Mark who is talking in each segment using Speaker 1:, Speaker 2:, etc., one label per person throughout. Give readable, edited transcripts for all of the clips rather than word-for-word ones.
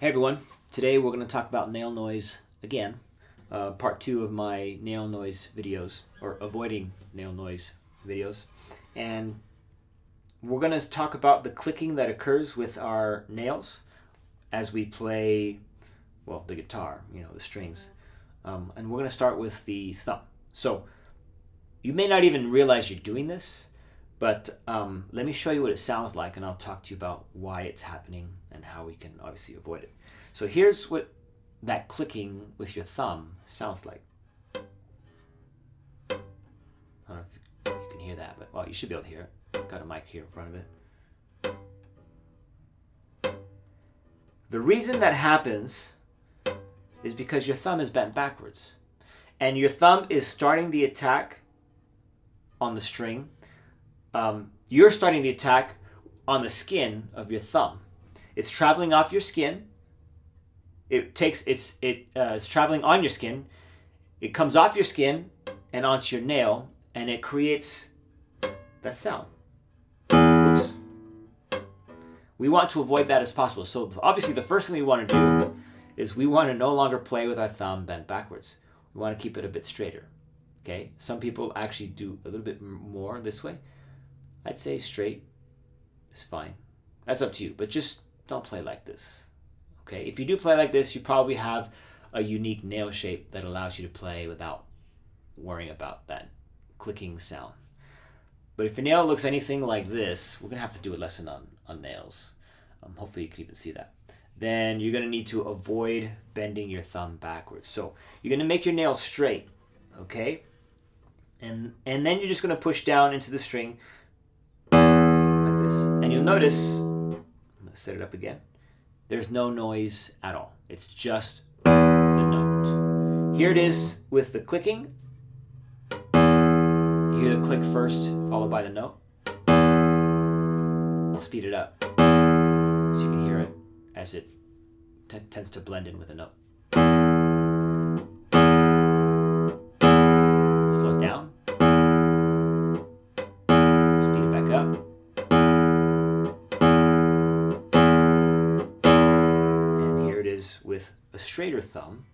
Speaker 1: Hey everyone, today we're going to talk about nail noise again, part 2 of my nail noise videos, or avoiding nail noise videos. And we're going to talk about the clicking that occurs with our nails as we play, well, the guitar, the strings. And we're going to start with the thumb. So you may not even realize you're doing this, but let me show you what it sounds like, and I'll talk to you about why it's happening and how we can obviously avoid it. So here's what that clicking with your thumb sounds like. I don't know if you can hear that, but well, you should be able to hear it. Got a mic here in front of it. The reason that happens is because your thumb is bent backwards, and your thumb is starting the attack on the string. You're starting the attack on the skin of your thumb. It's traveling off your skin. It's traveling on your skin. It comes off your skin and onto your nail, and it creates that sound. Oops. We want to avoid that as possible. So obviously the first thing we want to do is we want to no longer play with our thumb bent backwards. We want to keep it a bit straighter. Okay? Some people actually do a little bit more this way. I'd say straight is fine. That's up to you, but just don't play like this. Okay? If you do play like this, you probably have a unique nail shape that allows you to play without worrying about that clicking sound. But if your nail looks anything like this, we're going to have to do a lesson on nails. Hopefully you can even see that. Then you're going to need to avoid bending your thumb backwards. So you're going to make your nail straight, okay? And then you're just going to push down into the string like this. And you'll notice, I'm going to set it up again, there's no noise at all. It's just the note. Here it is with the clicking. You hear the click first, followed by the note. I'll speed it up so you can hear it as it tends to blend in with the note. Slow it down. Speed it back up. And here it is with a straighter thumb.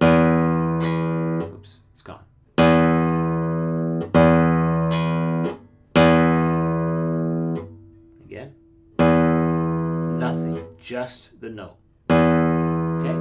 Speaker 1: Oops, it's gone. Again. Nothing, just the note. Okay?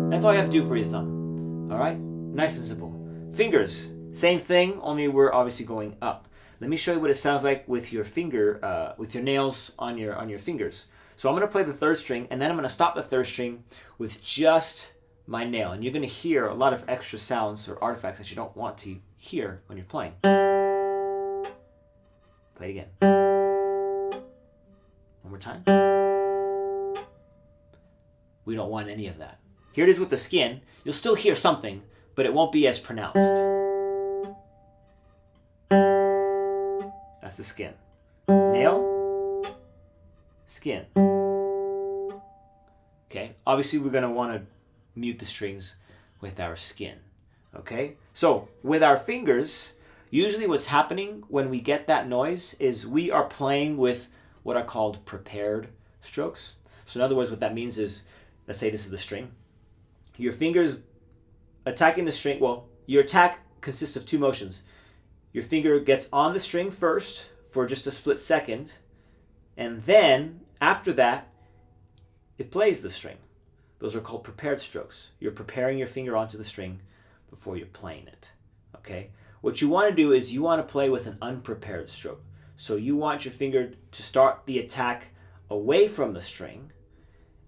Speaker 1: That's all you have to do for your thumb. Alright? Nice and simple. Fingers, same thing, only we're obviously going up. Let me show you what it sounds like with your finger, with your nails on your fingers. So I'm going to play the third string, and then I'm going to stop the third string with just my nail. And you're going to hear a lot of extra sounds or artifacts that you don't want to hear when you're playing. Play it again. One more time. We don't want any of that. Here it is with the skin. You'll still hear something, but it won't be as pronounced. That's the skin. Nail, skin. Okay, obviously we're going to want to mute the strings with our skin. Okay, so with our fingers, usually what's happening when we get that noise is we are playing with what are called prepared strokes. So in other words, what that means is, let's say this is the string. Your fingers attacking the string, well, your attack consists of two motions. Your finger gets on the string first for just a split second, and then after that, it plays the string. Those are called prepared strokes. You're preparing your finger onto the string before you're playing it. Okay? What you want to do is you want to play with an unprepared stroke. So you want your finger to start the attack away from the string,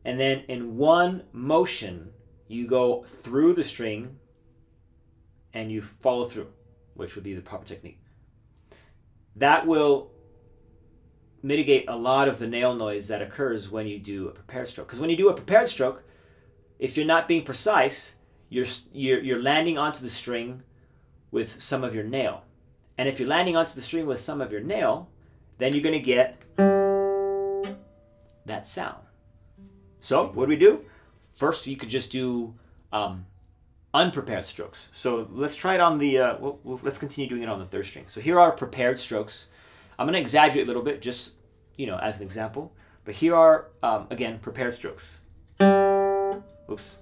Speaker 1: and then in one motion, you go through the string and you follow through, which would be the proper technique. That will mitigate a lot of the nail noise that occurs when you do a prepared stroke. Because when you do a prepared stroke, if you're not being precise, you're landing onto the string with some of your nail. And if you're landing onto the string with some of your nail, then you're going to get that sound. So what do we do? First, you could just do unprepared strokes. So let's try it on the, let's continue doing it on the third string. So here are prepared strokes. I'm going to exaggerate a little bit just, as an example. But here are, again, prepared strokes. Oops.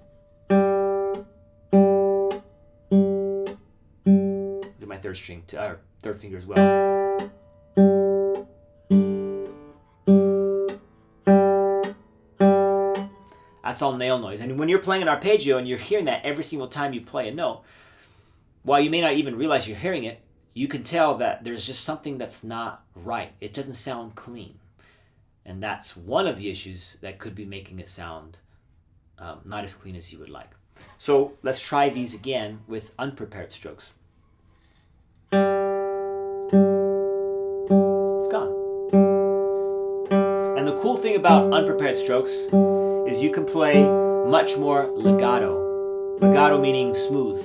Speaker 1: Do my third string, or third finger as well. That's all nail noise. And when you're playing an arpeggio and you're hearing that every single time you play a note, while you may not even realize you're hearing it, you can tell that there's just something that's not right. It doesn't sound clean. And that's one of the issues that could be making it sound not as clean as you would like. So let's try these again with unprepared strokes. It's gone. And the cool thing about unprepared strokes is you can play much more legato. Legato meaning smooth.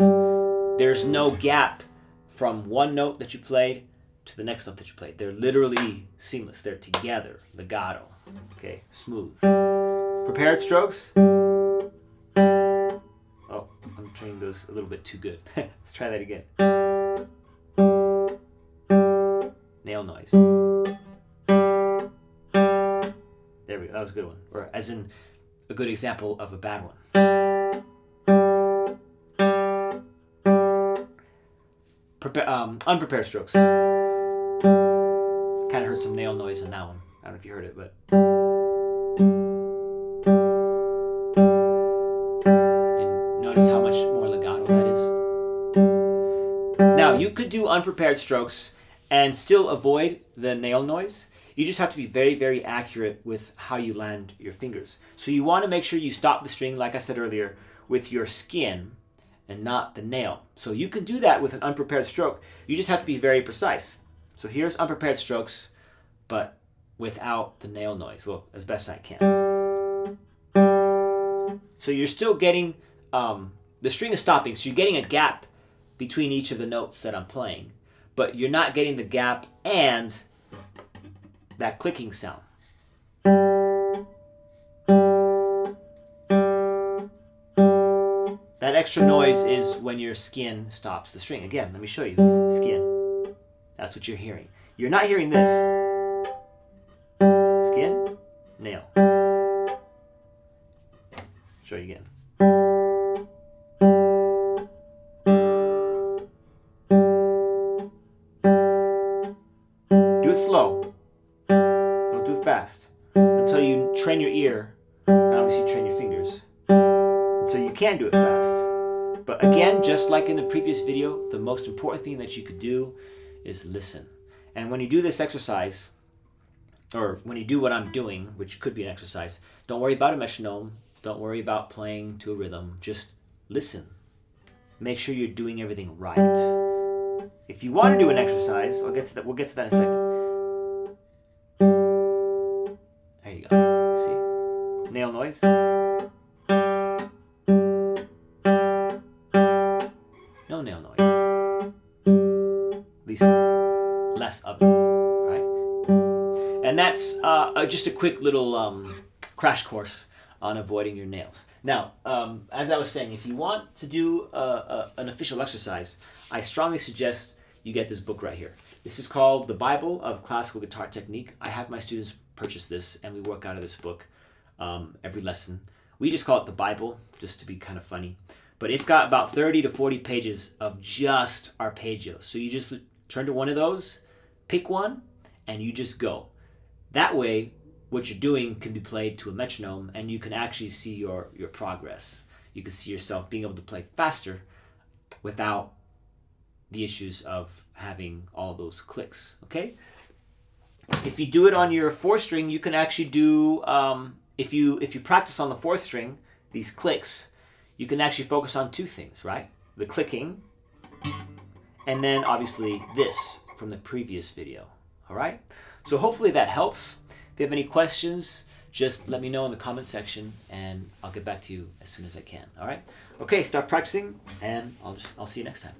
Speaker 1: There's no gap from one note that you played to the next note that you played. They're literally seamless. They're together. Legato. Okay, smooth. Prepared strokes. Oh, I'm trying those a little bit too good. Let's try that again. Nail noise. There we go. That was a good one. Or as in a good example of a bad one. Unprepared strokes. Kind of heard some nail noise in that one. I don't know if you heard it, but you notice how much more legato that is. Now, you could do unprepared strokes and still avoid the nail noise. You just have to be very, very accurate with how you land your fingers. So you want to make sure you stop the string, like I said earlier, with your skin and not the nail. So you can do that with an unprepared stroke. You just have to be very precise. So here's unprepared strokes, but without the nail noise. Well, as best I can. So you're still getting, the string is stopping, so you're getting a gap between each of the notes that I'm playing, but you're not getting the gap and that clicking sound. That extra noise is when your skin stops the string. Again, let me show you. Skin. That's what you're hearing. You're not hearing this. Skin, nail. Show you again. Do it slow. Don't do it fast. Until you train your ear, and obviously train your fingers. So you can do it fast. But again, just like in the previous video, the most important thing that you could do is listen. And when you do this exercise, or when you do what I'm doing, which could be an exercise, don't worry about a metronome. Don't worry about playing to a rhythm. Just listen. Make sure you're doing everything right. If you want to do an exercise, I'll get to that. We'll get to that in a second. There you go. See? Nail noise. No nail noise. At least less of it. Right? And that's just a quick little crash course on avoiding your nails. Now, as I was saying, if you want to do an official exercise, I strongly suggest you get this book right here. This is called The Bible of Classical Guitar Technique. I have my students purchase this, and we work out of this book every lesson. We just call it the Bible, just to be kind of funny. But it's got about 30 to 40 pages of just arpeggios. So you just turn to one of those, pick one, and you just go. That way, what you're doing can be played to a metronome, and you can actually see your progress. You can see yourself being able to play faster without the issues of having all those clicks, okay? If you do it on your fourth string, you can actually do, if you practice on the fourth string, these clicks, you can actually focus on two things, right? The clicking, and then obviously this from the previous video, all right? So hopefully that helps. If you have any questions, just let me know in the comment section, and I'll get back to you as soon as I can, all right? Okay, start practicing, and I'll see you next time.